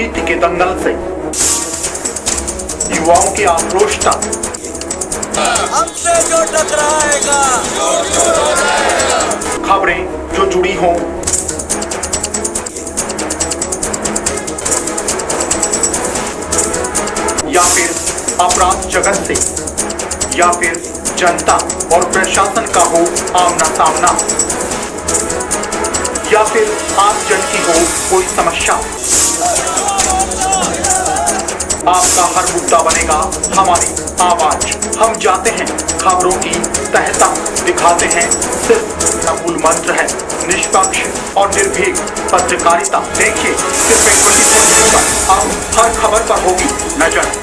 राजनीति के दंगल से युवाओं की आक्रोश तक हमसे जो टकराएगा खबरें जो जुड़ी हों, या फिर अपराध जगत से, या फिर जनता और प्रशासन का हो आमना सामना, या फिर आम जन की हो कोई समस्या, आपका हर मुद्दा बनेगा हमारी आवाज। हम जाते हैं खबरों की तह तक, दिखाते हैं सिर्फ मूल मंत्र है निष्पक्ष और निर्भीक पत्रकारिता। देखिए सिर्फ 21 पर अब हर खबर पर होगी नजर।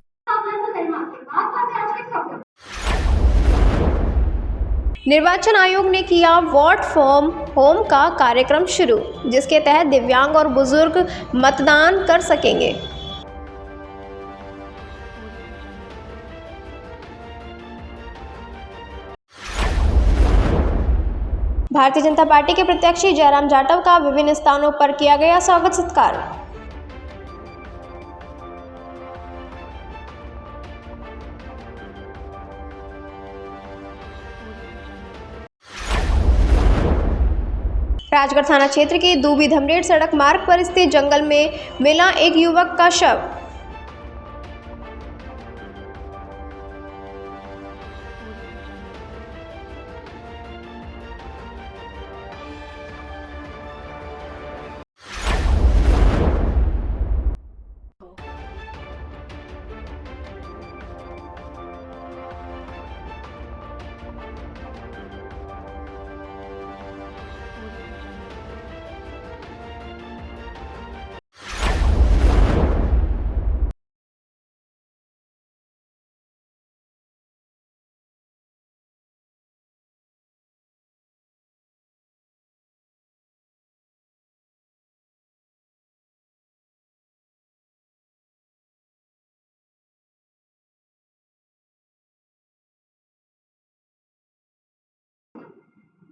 निर्वाचन आयोग ने किया वोट फ्रॉम होम का कार्यक्रम शुरू, जिसके तहत दिव्यांग और बुजुर्ग मतदान कर सकेंगे। भारतीय जनता पार्टी के प्रत्याशी जयराम जाटव का विभिन्न स्थानों पर किया गया स्वागत सत्कार। राजगढ़ थाना क्षेत्र के दूबी धमरेट सड़क मार्ग पर स्थित जंगल में मिला एक युवक का शव।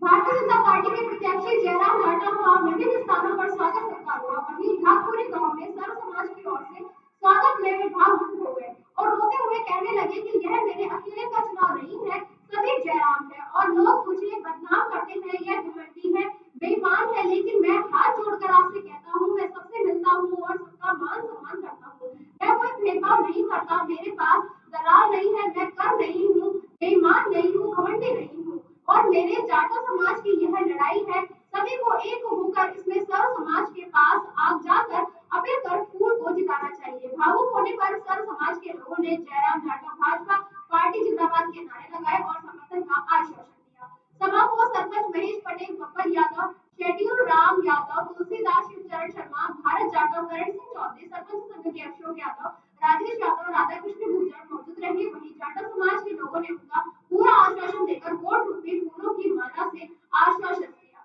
भारतीय जनता पार्टी के प्रत्याशी जयराम जाटव का विभिन्न स्थानों पर स्वागत सत्कार हुआ। वहीं ढाकपुरी गांव में सर्व समाज की ओर से स्वागत में वे भावुक हो गए और रोते हुए कहने लगे कि यह मेरे अकेले का चुनाव नहीं है, सभी जयराम है और लोग मुझे बदनाम करते हैं, यह घमंडी है, बेईमान है, लेकिन मैं हाथ जोड़कर आपसे कहता हूँ, मैं सबसे मिलता हूँ और सबका मान सम्मान करता हूँ। मैं कोई भेदभाव नहीं करता, मेरे पास दलाल नहीं है, मैं कर नहीं हूँ, बेईमान नहीं हूँ, घमंडी नहीं हूँ और मेरे जाटव समाज की यह लड़ाई है। सभी को एक होकर इसमें सर्व समाज के पास आग जाकर अपील कर फूल को जिताना चाहिए। भावुक होने पर सर्व समाज के लोगों ने जयराम जाटव भाजपा पार्टी जिंदाबाद के नारे लगाए और समर्थन का आश्वासन दिया। सभा को सरपंच महेश पटेल, बब्बर यादव, शेड्यूल राम यादव, तुलसीदास, शिवचरण शर्मा, भारत जाटव, करण सिंह चौधरी, सरपंच संघ के अशोक यादव, राजेश यादव, राधा कृष्ण गुर्जर मौजूद रहे। वहीं जाटव समाज के लोगों ने उनका पूरा आश्वासन देकर वोट रूपी फूलों की माला से आश्वासन दिया।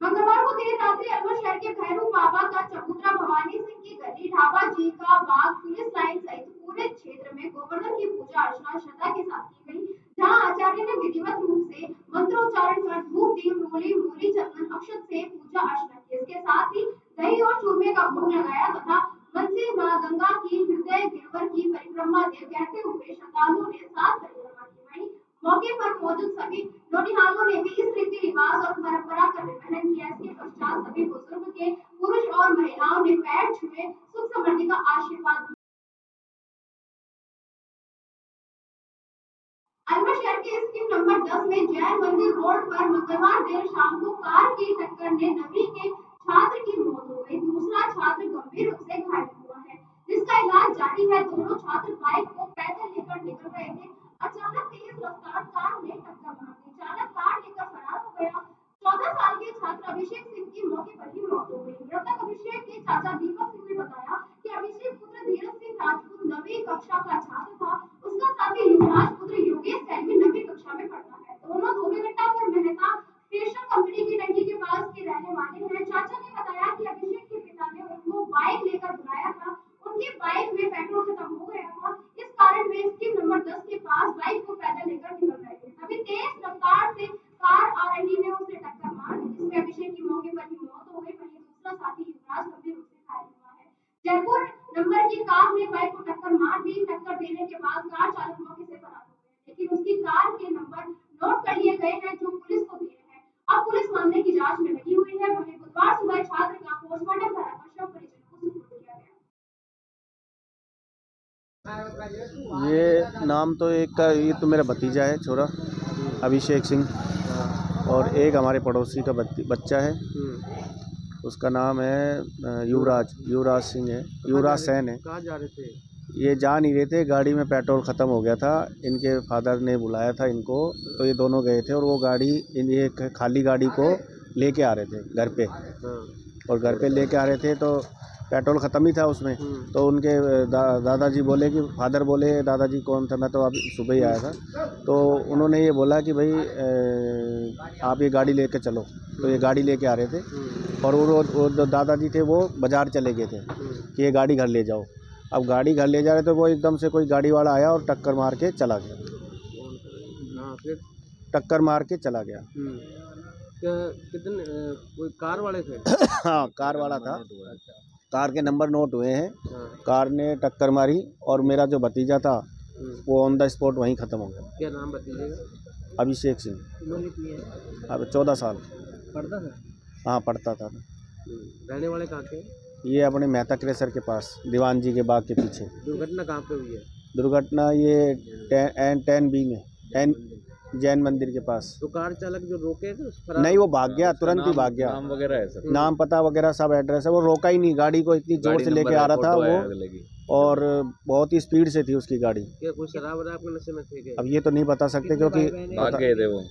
मंगलवार को देर रात्रि अलवर शहर के भैरू बाबा का चबूतरा, भवानी सिंह की गली, ढाबा जी का बाग, पुलिस लाइन सहित पूरे क्षेत्र में गोवर्धन की पूजा अर्चना श्रद्धा के साथ की गई, जहां आचार्य ने विधिवत रूप से मंत्रोच्चारण कर धूप दीप रोली मूली चंदन अक्षत से पूजा अर्चना की। इसके साथ ही दही और चूरमे का भोग लगाया तथा मन से मां गंगा की हृदय गिरवर की परिक्रमा कहते हुए श्रद्धालुओं ने 7 परिक्रमा की। वहीं मौके पर मौजूद सभी नौनिहालों ने भी इस रीति रिवाज और परंपरा का निर्वहन किया। इसके पश्चात सभी बुजुर्ग के पुरुष और महिलाओं ने पैर छुए सुख समृद्धि का आशीर्वाद दिया। अलवर शहर के स्कीम नंबर 10 में जैन मंदिर रोड पर मंगलवार देर शाम को कार की टक्कर ने नवी के छात्र की मौत हो गई। दूसरा छात्र गंभीर रूप से घायल हुआ है, जिसका इलाज जारी है। दोनों छात्र बाइक को पैदल लेकर निकल रहे थे। अचानक तेज रफ्तार कार ने टक्कर मार दी। चालक कार लेकर फरार हो गया। 14 साल के छात्र अभिषेक सिंह की मौके पर ही मौत हो गई। मृतक अभिषेक के चाचा दीपक सिंह ने बताया कि अभिषेक पुत्र धीरज सिंह राजपूत 9वीं कक्षा का छात्र था। उसका साथी युवराज पुत्र योगेश सैनी 9वीं कक्षा में पढ़ता है। दोनों धोबीघट्टापुर मेहता स्टेशन कंपनी की टंकी के पास के रहने वाले हैं। चाचा ने बताया कि अभिषेक के पिता ने उनको बाइक लेकर बुलाया था। उनकी बाइक में पेट्रोल खत्म हो गया था। इस कारण वे स्कीम नंबर 10 के पास बाइक को पैदल लेकर निकल रहे थे। तभी तेज रफ्तार से कार आ रही ने उसे टक्कर मार दी, जिसमें अभिषेक की मौके पर ही मौत हो गई। वहीं नंबर की कार ने बाइक को टक्कर मार दी। टक्कर देने के बाद कार चालक मौके से फरार हो गए, लेकिन उसकी कार के नंबर नोट कर लिए गए हैं जो पुलिस को दिए हैं। अब पुलिस मामले की जांच में लगी हुई है। वहीं बुधवार सुबह छात्र का पोस्टमार्टम कराकर शव परिजनों को सुपुर्द किया गया। ये नाम तो एक का, ये तो मेरा भतीजा है, छोरा अभिषेक सिंह, और एक हमारे पड़ोसी का बच्चा है, उसका नाम है युवराज सिंह है, युवराज सैन है। कहाँ जा रहे थे? ये जा नहीं रहे थे, गाड़ी में पेट्रोल ख़त्म हो गया था, इनके फादर ने बुलाया था इनको, तो ये दोनों गए थे और वो गाड़ी ये खाली गाड़ी को लेके आ रहे थे घर पे, और घर पे लेके आ रहे थे तो पेट्रोल ख़त्म ही था उसमें। तो उनके दादाजी बोले कि फादर बोले, दादाजी कौन था, मैं तो अभी सुबह ही आया था, तो उन्होंने ये बोला कि भाई आप ये गाड़ी लेके चलो। तो ये गाड़ी लेके आ रहे थे और वो जो दादाजी थे वो बाज़ार चले गए थे कि ये गाड़ी घर ले जाओ। अब गाड़ी घर ले जा रहे थे, वो एकदम से कोई गाड़ी वाला आया और टक्कर मार के चला गया। फिर टक्कर मार के चला गया। कितने कोई कार वाले थे? हाँ, कार वाला था, कार के नंबर नोट हुए हैं। कार ने टक्कर मारी और मेरा जो भतीजा था वो ऑन द स्पॉट वहीं ख़त्म हो गया। क्या नाम बताइएगा? अभिषेक सिंह। अब 14 साल। पढ़ता था? हाँ, पढ़ता था। रहने वाले कहाँ के? ये अपने मेहता क्रेसर के पास, दीवान जी के बाग के पीछे। दुर्घटना कहाँ पे हुई है? दुर्घटना ये 10B में जैन मंदिर के पास। तो कार चालक जो रोके थे नहीं, वो भाग गया, तुरंत ही भाग गया। नाम वगैरह है सर? नाम पता वगैरह सब एड्रेस है। वो रोका ही नहीं, गाड़ी को इतनी जोर से लेके आ रहा था वो, और बहुत ही स्पीड से थी उसकी गाड़ी। क्या कोई शराब वराब के नशे में थे क्या? अब ये तो नहीं बता सकते क्योंकि भाग गए थे वो।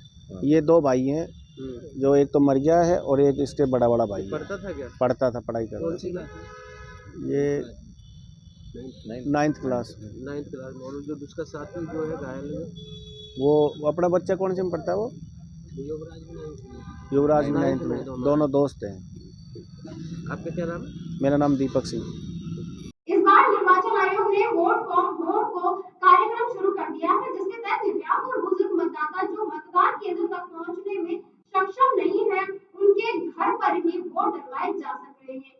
ये 2 भाई हैं, जो एक तो मर गया है और एक इसके बड़ा भाई है। पढ़ता था क्या? पढ़ता था, पढ़ाई कर कौन सी रहा क्लास? था। ये 9th क्लास में। 9th क्लास में। और जो उसका साथी जो है घायल है वो अपना बच्चा कौन से में पढ़ता है? वो युवराज भी 9th में। दोनों दोस्त हैं। आपका क्या नाम? मेरा नाम दीपक सिंह। इस बार निर्वाचन आयोग ने वोट फ्रॉम होम को कार्यक्रम शुरू कर दिया है, जिसके तहत दिव्यांग और बुजुर्ग मतदाता जो मतदान केंद्र तक पहुंचने में सक्षम नहीं है, उनके घर पर ही वोट डलवाए जा सक रहे हैं।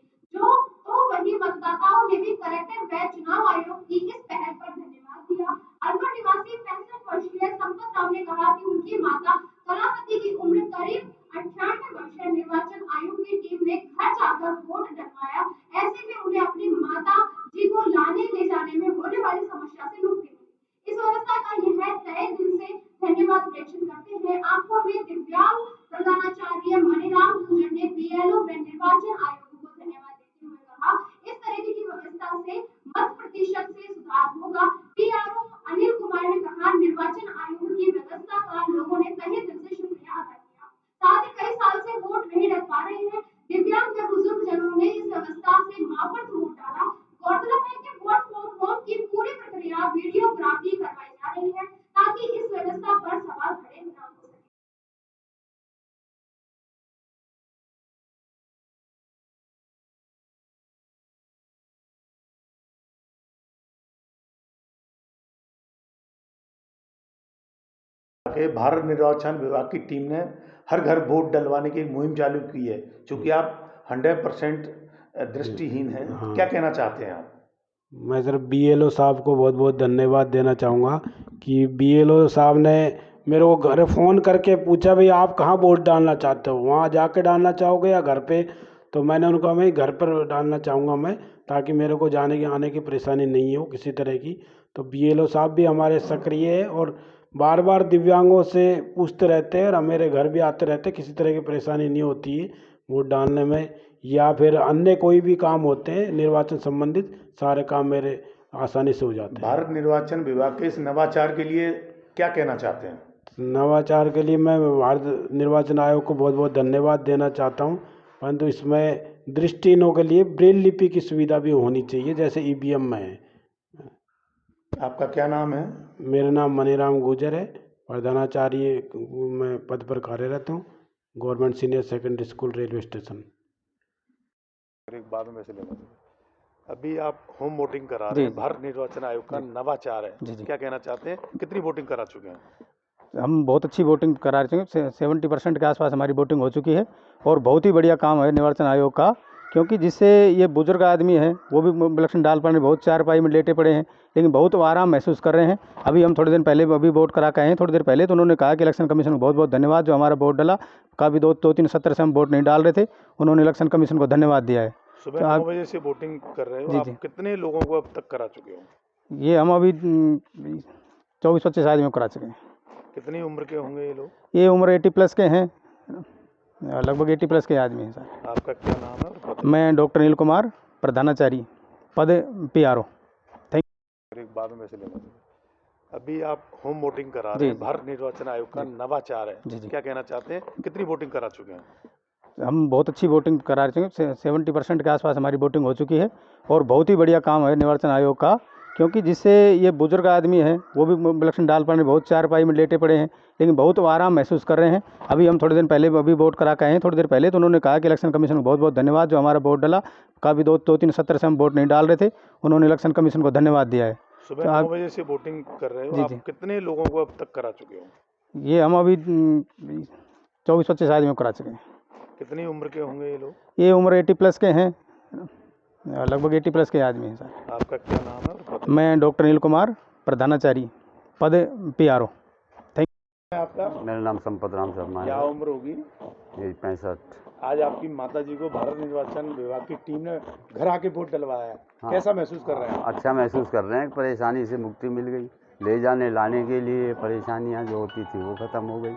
वही मतदाताओं ने भी कलेक्टर व चुनाव आयोग की इस पहल पर धन्यवाद दिया। अलवर निवासी 65 वर्षीय संपत राम ने कहा कि उनकी माता कलावती की उम्र करीब 98 वर्ष है। निर्वाचन आयोग की टीम ने घर जाकर वोट डलवाया। ऐसे में उन्हें अपनी माता जी को लाने ले जाने में होने वाली समस्या से मुक्ति मिली। इस व्यवस्था का यह तय दिल से धन्यवाद प्रेषित करते हैं। आंखों में दिव्यांग प्रधानाचार्य मणिराम गुर्जर ने बीएलओ व निर्वाचन आयोग को धन्यवाद देते हुए कहा, इस तरह की व्यवस्था से मत प्रतिशत से सुधार होगा। पीआरओ अनिल कुमार ने कहा, निर्वाचन आयोग की व्यवस्था का लोगों ने तहे दिल से शुक्रिया अदा किया। साथ ही कई साल से वोट नहीं डल पा रहे हैं दिव्यांग व बुजुर्ग जनों ने इस व्यवस्था से माफर्त वोट डाला। गौरतलब है कि वोट फ्रॉम होम की पूरी प्रक्रिया वीडियोग्राफी करवाई जा रही है ताकि इस व्यवस्था पर सवाल खड़े न हो सके। भारत निर्वाचन विभाग की टीम ने हर घर वोट डलवाने की मुहिम चालू की है। चूंकि आप 100% दृष्टिहीन हैं, क्या कहना चाहते हैं आप? मैं सर बीएलओ साहब को बहुत बहुत धन्यवाद देना चाहूँगा कि बीएलओ साहब ने मेरे को घर फ़ोन करके पूछा, भाई आप कहाँ वोट डालना चाहते हो, वहाँ जाके डालना चाहोगे या घर पे? तो मैंने उनको कहा मैं घर पर डालना चाहूँगा मैं, ताकि मेरे को जाने की आने की परेशानी नहीं हो किसी तरह की। तो बीएलओ साहब भी हमारे सक्रिय है और बार बार दिव्यांगों से पूछते रहते हैं और मेरे घर भी आते रहते हैं, किसी तरह की परेशानी नहीं होती है वोट डालने में, या फिर अन्य कोई भी काम होते हैं निर्वाचन संबंधित, सारे काम मेरे आसानी से हो जाते हैं। भारत निर्वाचन विभाग के इस नवाचार के लिए क्या कहना चाहते हैं? नवाचार के लिए मैं भारत निर्वाचन आयोग को बहुत बहुत धन्यवाद देना चाहता हूं, परंतु इसमें दृष्टिहीनों के लिए ब्रेल लिपि की सुविधा भी होनी चाहिए, जैसे ईवीएम में है। आपका क्या नाम है? मेरा नाम मणिराम गुर्जर है, प्रधानाचार्य मैं पद पर कार्यरत हूँ, government senior secondary school, railway station. एक बाद में से लेना। अभी आप होम वोटिंग करा रहे हैं, भारत निर्वाचन आयोग का नवाचार है, क्या कहना चाहते हैं? कितनी वोटिंग करा चुके हैं? हम बहुत अच्छी वोटिंग करा रहे हैं, 70% के आसपास हमारी वोटिंग हो चुकी है और बहुत ही बढ़िया काम है निर्वाचन आयोग का क्योंकि जिससे ये बुजुर्ग आदमी हैं वो भी इलेक्शन डाल पाने बहुत चारपाई में लेटे पड़े हैं, लेकिन बहुत आराम महसूस कर रहे हैं। अभी हम थोड़े दिन पहले अभी वोट करा के आए हैं, थोड़ी देर पहले, तो उन्होंने कहा कि इलेक्शन कमीशन को बहुत बहुत धन्यवाद जो हमारा वोट डाला। काफ़ी 2-3 सत्र से हम वोट नहीं डाल रहे थे, उन्होंने इलेक्शन कमीशन को धन्यवाद दिया है। सुबह 9 बजे से वोटिंग कर रहे हो, जी, आप जी। कितने लोगों को अब तक करा चुके हो? ये हम अभी 24-25 आदमी करा चुके हैं। कितनी उम्र के होंगे ये लोग? ये उम्र 80 प्लस के हैं, लगभग 80 प्लस के आदमी हैं सर। आपका क्या नाम है और पद? मैं डॉक्टर अनिल कुमार, प्रधानाचारी, पद PRO। एक बाद में से लेना। अभी आप होम वोटिंग करा जी, रहे हैं, जी। भारत निर्वाचन आयोग का नवाचार है, जी, जी। क्या कहना चाहते हैं? कितनी वोटिंग करा चुके हैं? हम बहुत अच्छी वोटिंग करा चुके हैं, 70% के आसपास हमारी वोटिंग हो चुकी है और बहुत ही बढ़िया काम है निर्वाचन आयोग का, क्योंकि जिससे ये बुजुर्ग आदमी हैं वो भी इलेक्शन डाल पाने बहुत चारपाई में लेटे पड़े हैं, लेकिन बहुत आराम महसूस कर रहे हैं। अभी हम थोड़े दिन पहले अभी वोट करा के आए हैं, थोड़ी देर पहले, तो उन्होंने कहा कि इलेक्शन कमीशन को बहुत बहुत धन्यवाद जो हमारा वोट डाला। काफ़ी 2-3 सत्र से हम वोट नहीं डाल रहे थे, उन्होंने इलेक्शन कमीशन को धन्यवाद दिया है। सुबह तो 9 बजे से वोटिंग कर रहे हो, जी, आप जी। कितने लोगों को अब तक करा चुके हो? ये हम अभी 24-25 आदमी करा चुके हैं। कितनी उम्र के होंगे ये लोग? ये उम्र 80 प्लस के हैं, लगभग 80 प्लस के आदमी हैं सर। आपका क्या नाम है और पद? मैं डॉक्टर अनिल कुमार, प्रधानाचारी, पद PRO। आपका मेरा नाम संपत राम शर्मा क्या है। उम्र होगी? ये 65। आज आपकी माता जी को भारत निर्वाचन विभाग की टीम ने घर आके वोट डलवाया है, हाँ। कैसा महसूस कर रहे हैं? अच्छा महसूस कर रहे हैं, परेशानी से मुक्ति मिल गई। ले जाने लाने के लिए परेशानियां जो होती थी वो खत्म हो गई,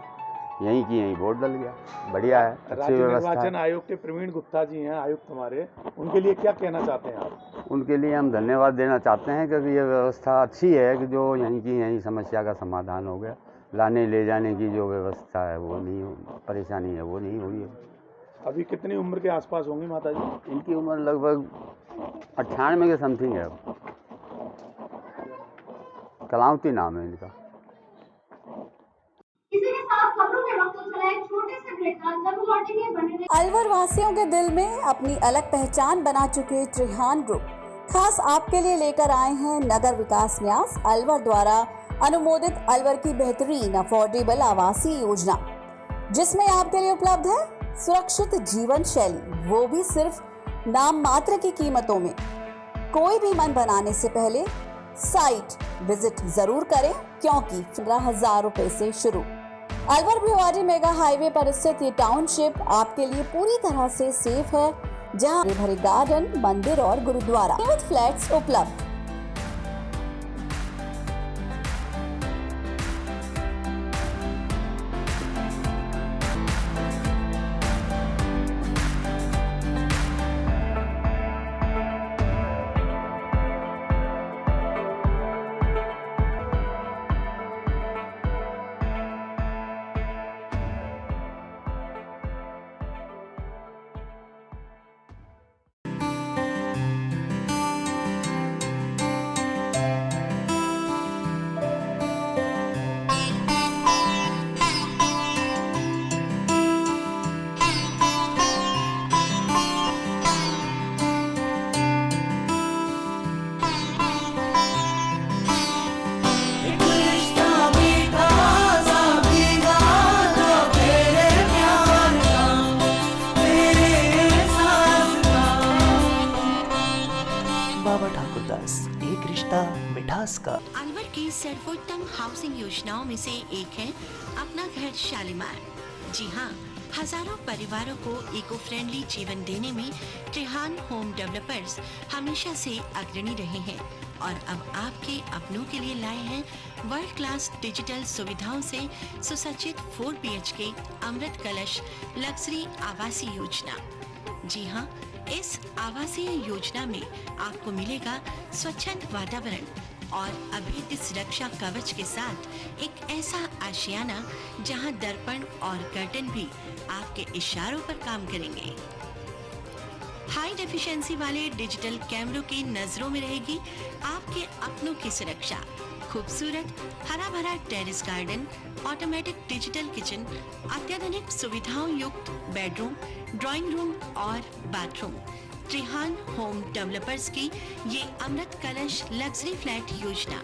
यहीं की यहीं वोट डल गया। बढ़िया है, अच्छी राज्य व्यवस्था निर्वाचन है। आयोग के प्रवीण गुप्ता जी हैं आयुक्त हमारे, उनके लिए क्या कहना चाहते हैं आप? उनके लिए हम धन्यवाद देना चाहते हैं क्योंकि ये व्यवस्था अच्छी है कि जो यहीं की यहीं समस्या का समाधान हो गया। लाने ले जाने की जो व्यवस्था है वो नहीं, परेशानी है वो नहीं हुई है। अभी कितनी उम्र के आसपास होंगी माता जी? इनकी उम्र लगभग 98 के समथिंग है। कलावती नाम है इनका। इसी के साथ खबरों में वक्त चला एक छोटे से ब्रेक का, जब लौटेंगे बने रहिए। अलवर वासियों के दिल में अपनी अलग पहचान बना चुके त्रिहान ग्रुप खास आपके लिए लेकर आए हैं नगर विकास न्यास अलवर द्वारा अनुमोदित अलवर की बेहतरीन अफोर्डेबल आवासीय योजना, जिसमें आपके लिए उपलब्ध है सुरक्षित जीवन शैली, वो भी सिर्फ नाम मात्र की कीमतों में। कोई भी मन बनाने से पहले साइट विजिट जरूर करें, क्योंकि 15,000 रुपए से शुरू। अलवर भिवाड़ी मेगा हाईवे पर स्थित ये टाउनशिप आपके लिए पूरी तरह से सेफ है, जहां हरे भरे गार्डन, मंदिर और गुरुद्वारा विद फ्लैट्स उपलब्ध। बाबा ठाकुर दास, एक रिश्ता मिठास का। अलवर की सर्वोत्तम हाउसिंग योजनाओं में से एक है अपना घर शालीमार। जी हाँ, हजारों परिवारों को इको फ्रेंडली जीवन देने में त्रिहान होम डेवलपर्स हमेशा से अग्रणी रहे हैं और अब आपके अपनों के लिए लाए हैं वर्ल्ड क्लास डिजिटल सुविधाओं से सुसज्जित 4 BHK अमृत कलश लग्जरी आवासीय योजना। जी हाँ, इस आवासीय योजना में आपको मिलेगा स्वच्छंद वातावरण और अभेद्य सुरक्षा कवच के साथ एक ऐसा आशियाना जहां दर्पण और कर्टन भी आपके इशारों पर काम करेंगे। हाई डेफिशिएंसी वाले डिजिटल कैमरों की नजरों में रहेगी आपके अपनों की सुरक्षा। खूबसूरत हरा भरा terrace garden, automatic digital kitchen, अत्याधुनिक सुविधाओं युक्त बेडरूम, ड्राइंग रूम और बाथरूम। त्रिहान होम डेवलपर्स की ये अमृत कलश लग्जरी फ्लैट योजना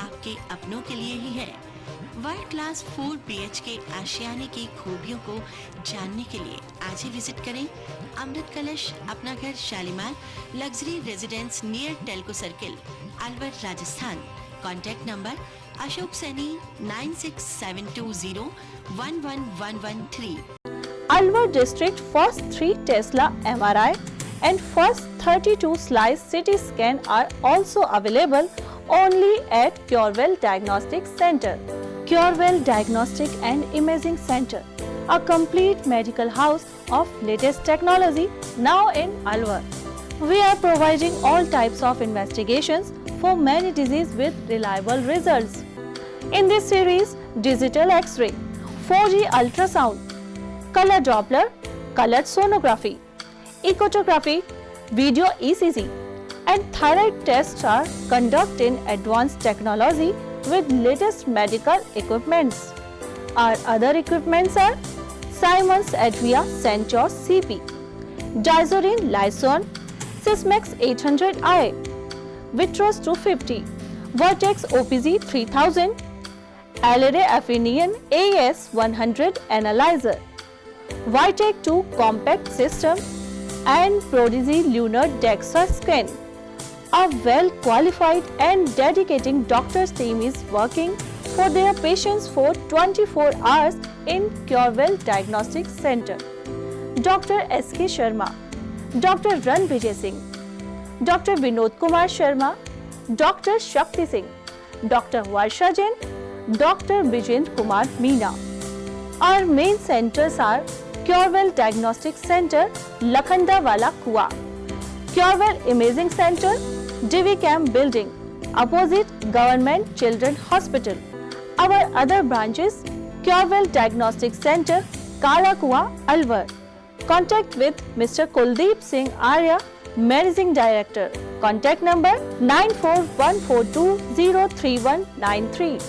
आपके अपनों के लिए ही है। वर्ल्ड क्लास 4 BHK आशियाने की खूबियों को जानने के लिए आज ही विजिट करें अमृत कलश अपना घर Shalimar luxury residence near Telco circle Alwar Rajasthan. Contact number Ashok Saini 9672011113। Alwar district first 3 Tesla MRI and first 32 slice CT scan are also available only at Curewell Diagnostic Center. Curewell Diagnostic and Imaging Center, a complete medical house of latest technology now in Alwar. We are providing all types of investigations for many diseases with reliable results. In this series, digital X-ray, 4G ultrasound, color Doppler, colored sonography, echography, video ECG and thyroid tests are conducted in advanced technology with latest medical equipments. Our other equipments are Siemens Advia Centaur CP, Dizorin Lyson, Sysmex 800i, Vitros 250, Vertex OPZ 3000, Alere Affinion AS100 Analyzer, Vitec 2 compact system and Prodigy Lunar DEXA scan. A well qualified and dedicated doctor's team is working for their patients for 24 hours in Curewell Diagnostic Center. Dr. S.K. Sharma, Dr. Ran Vijay Singh, Dr. Vinod Kumar Sharma, Dr. Shakti Singh, Dr. Varsha Jain, Dr. Vijendra Kumar Meena. Our main centers are Curewell Diagnostic Center, Lakhandawala Kua, Curewell Imaging Center, Divi Camp Building, opposite Government Children Hospital. Our other branches, Curewell Diagnostic Center, Kala Kua, Alwar. Contact with Mr. Kuldeep Singh Arya, Managing Director. Contact number 9414203193.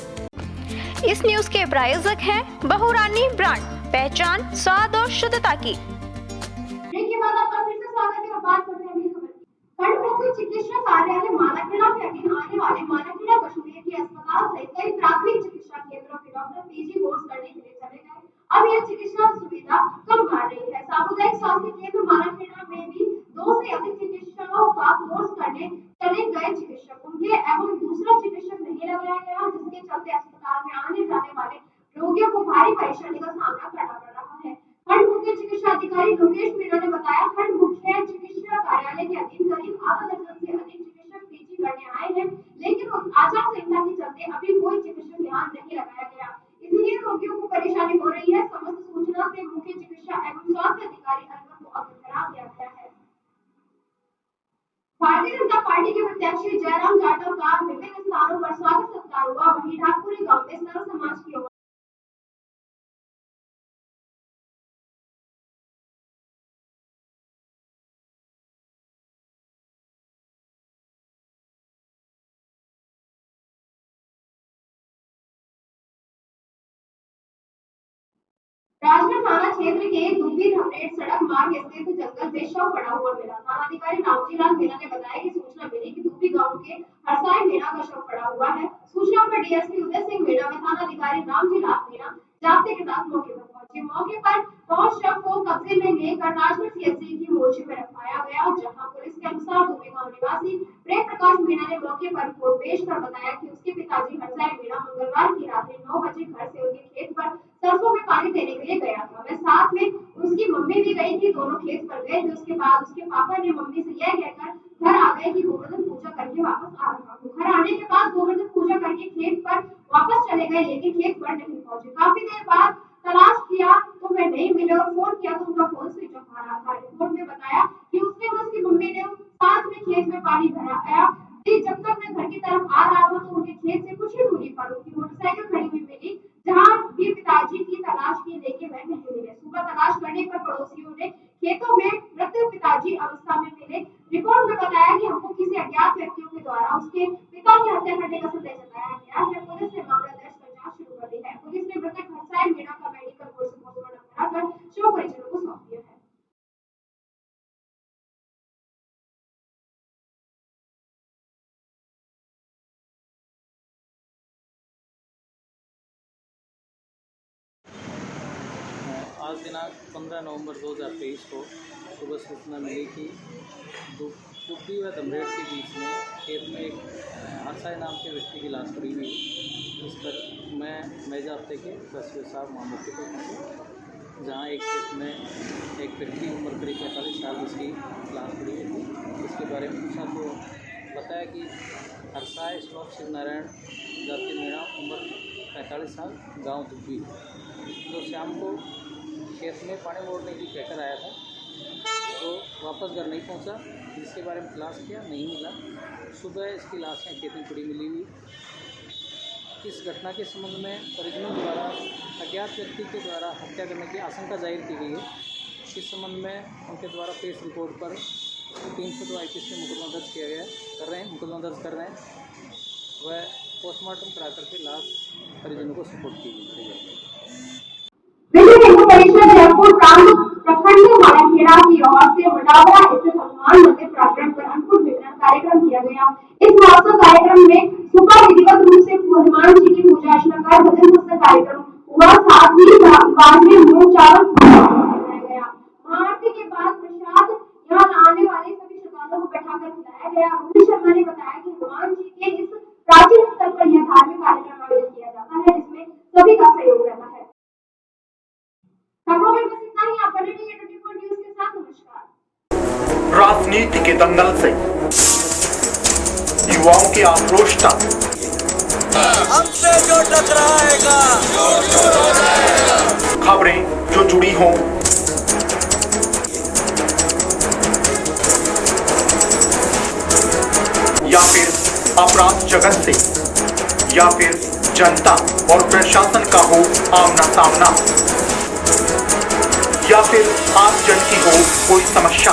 इस news के प्रायोजक हैं बहुरानी brand, पहचान स्वाद और शुद्धता की। Break के बाद आपका फिर से स्वागत है और बात करते हैं अगली खबर की। खंड मुख्य चिकित्सा कार्यालय मालाखेड़ा के अधीन आने वाले मालाखेड़ा कश्मीर के अस्पताल सहित कई प्राथमिक चिकित्सा केंद्रों के डॉक्टर पीजी कोर्स करने के लिए चले गए। अब यह चिकित्सा सुविधा कम कर रही है। सामुदायिक स्वास्थ्य केंद्र मालाखेड़ा में भी 2 से अधिक चिकित्सकों का कोर्स करने चले गए चिकित्सक उनके एवं दूसरा चिकित्सक नहीं लगाया गया, जिसके चलते अस्पताल में आने जाने वाले रोगियों को भारी परेशानी का सामना करना पड़ रहा है। खंड मुख्य चिकित्सा अधिकारी लोकेश मीणा ने बताया, खंड मुख्य चिकित्सा कार्यालय के अधीन करीब आधा दर्जन से अधिक चिकित्सक पीजी करने आए हैं, लेकिन आचार संहिता के चलते अभी कोई चिकित्सक यहाँ नहीं लगाया गया, इसलिए रोगियों को परेशानी हो रही है। समस्त सूचना से मुख्य चिकित्सा एवं स्वास्थ्य अधिकारी अलवर को अवगत करा दिया गया है। भारतीय जनता पार्टी के प्रत्याशी जयराम जाटव का विभिन्न स्थानों पर स्वागत सत्कार हुआ। वहीं ढाकपुरी गांव में सर्व समाज की ओर राजगढ़ थाना क्षेत्र के दुब्बी धमरेट सड़क मार्ग स्थित जंगल में शव पड़ा हुआ मिला। थानाधिकारी रामजीलाल मीणा ने बताया कि सूचना मिली कि दुब्बी गांव के हरसाई मीणा का शव पड़ा हुआ है। सूचना पर डीएसपी उदय सिंह मीणा व थानाधिकारी रामजीलाल मीणा जाब्ते के साथ मौके पर पहुंचे। मौके पर पहुंच शव को कब्जे में लेकर राजगढ़ सीएचसी की मोर्चे में रखवाया गया, जहां पुलिस के अनुसार दुब्बी गांव निवासी प्रेम प्रकाश मीणा ने मौके पर रिपोर्ट पेश कर बताया कि उसके पिताजी हरसाई मीणा मंगलवार की रात्रि 9 बजे घर से उनके खेत पर सरसों में पानी देने के लिए गया था। वह साथ में उसकी मम्मी भी गई थी। दोनों खेत पर गए थे। उसके बाद उसके पापा ने मम्मी से यह कहकर घर आ गए कि गोवर्धन पूजा करके वापस आ रहा हूँ। घर आने के बाद गोवर्धन पूजा करके खेत पर वापस चले गए, लेकिन खेत पर नहीं पहुंचे। काफी देर बाद तलाश किया तो वह नहीं मिले और फोन किया तो उनका फोन स्विच ऑफ आ रहा था। रिपोर्ट में बताया कि उसने और उसकी मम्मी ने साथ में खेत में पानी भराया। जब तक मैं घर की तरफ आ रहा था तो उनके खेत से कुछ ही दूरी पर उनकी मोटरसाइकिल खड़ी हुई मिली, जहां भी पिताजी की तलाश की, लेकिन वह नहीं मिले। सुबह तलाश करने पर पड़ोसियों ने खेतों में मृत पिताजी अवस्था में मिले। रिपोर्ट में बताया कि हमको किसी अज्ञात व्यक्तियों के द्वारा उसके पिता की हत्या करने का संदेह जताया गया है। पुलिस ने मामला दर्ज कर जांच शुरू कर दी है। पुलिस ने मृतक हरसाई मीणा का मेडिकल पोस्टमार्टम कराकर शव परिजनों को सौंप दिया है। आज दिनांक 15 नवंबर 2023 को सुबह सूचना मिली कि कुप्पी व दमरेट के बीच में खेत में एक हरसाई नाम के व्यक्ति की लाश पड़ी हुई। इस पर मैं मेजा हफ्ते के 10 साहब मौके पर पहुँचे, जहाँ एक खेत में एक व्यक्ति उम्र करीब 45 साल उसकी लाश पड़ी हुई थी। इसके बारे में पूछा तो बताया कि हरसाई श्लोक शिव नारायण जाति मीणा उम्र 45 साल गांव दुब्बी। तो शाम को खेत में पानी मोड़ने की कहकर आया था, तो वापस घर नहीं पहुंचा, जिसके बारे में तलाश किया, नहीं मिला। सुबह इसकी लाशें खेत में पड़ी मिली हुई। इस घटना के संबंध में परिजनों द्वारा अज्ञात व्यक्ति के द्वारा हत्या करने की आशंका जाहिर की गई है। इस संबंध में उनके द्वारा पेश रिपोर्ट पर 302 IPC में मुकदमा दर्ज किया गया मुकदमा दर्ज कर रहे हैं। वह पोस्टमार्टम करा करके लाश परिजनों को सपोर्ट की गई। विश्व हिंदू परिषद जयपुर प्रांत प्रखंड मालाखेड़ा की ओर से वडावड़ा स्थित हनुमान मंदिर प्रांगण पर अन्नकूट वितरण कार्यक्रम किया गया। इस महोत्सव कार्यक्रम में सुबह विधिवत रूप से हनुमान जी की पूजा अर्चना कर भजन सत्संग कार्यक्रम हुआ। साथ ही बाद में मूंग चावल खिलाया गया। महाआरती के बाद प्रसाद यहाँ आने वाले सभी श्रद्धालुओं को बैठाकर खिलाया गया। रोहित शर्मा ने बताया कि हनुमान जी के इस प्राचीन स्थल पर यह धार्मिक कार्यक्रम आयोजित किया जाता है, जिसमें सभी का सहयोग रहता है। खबरों में बस इतना ही। आप बने रहिए 24 न्यूज़ के साथ। नमस्कार। राजनीति के दंगल से युवाओं की आक्रोश तक, हमसे जो टकराएगा खबरें जो जुड़ी हों, या फिर अपराध जगत से, या फिर जनता और प्रशासन का हो आमना सामना, या फिर आप जन की हो कोई समस्या,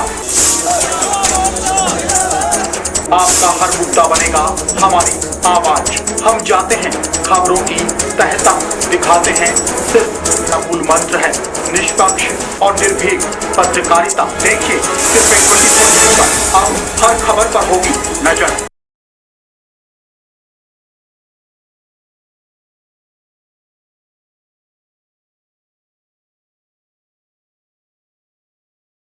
आपका हर मुद्दा बनेगा हमारी आवाज। हम जाते हैं खबरों की तह तक, दिखाते हैं सिर्फ मूल मंत्र है निष्पक्ष और निर्भीक पत्रकारिता। देखिए सिर्फ एक वही पर अब हर खबर पर होगी नजर।